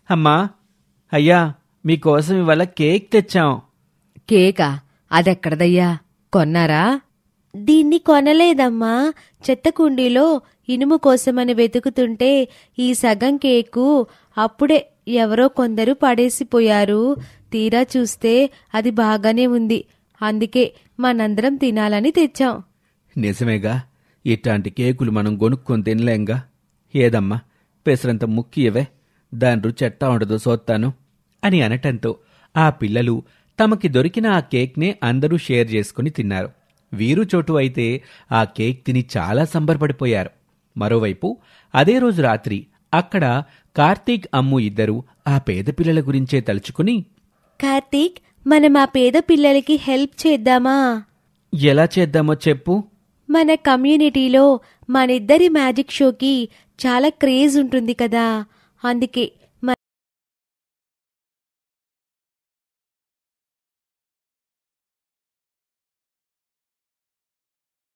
అమ్మా, అయ్యా, మీకోసం ఇవాళ కేక్ తెచ్చాం. కేకా? అదెక్కడదయ్యా? కొన్నారా? దీన్ని కొనలేదమ్మా, చెత్త కుండీలో ఇనుము కోసమని వెతుకుతుంటే ఈ సగం కేకు అప్పుడే ఎవరో కొందరు పడేసిపోయారు. తీరా చూస్తే అది బాగానే ఉంది. అందుకే మనందరం తినాలని తెచ్చాం. నిజమేగా, ఇట్లాంటి కేకులు మనం కొనుక్కొని తినలేంగా. ఏదమ్మా, పెసరంత ముక్కియవే, దాని రుచి ఎట్టా ఉండదో సోత్తాను అని అనటంతో ఆ పిల్లలు తమకి దొరికిన ఆ కేక్నే అందరూ షేర్ చేసుకుని తిన్నారు. వీరు చోటు అయితే ఆ కేక్ తిని చాలా సంబరపడిపోయారు. మరోవైపు అదే రోజు రాత్రి అక్కడ కార్తీక్, అమ్ము ఇద్దరూ ఆ పేద పిల్లల గురించే తలుచుకుని, కార్తీక్, మనం ఆ పేద పిల్లలకి హెల్ప్ చేద్దామా? ఎలా చేద్దామో చెప్పు. మన కమ్యూనిటీలో మనిద్దరి మ్యాజిక్ షోకి చాలా క్రేజ్ ఉంటుంది కదా, అందుకే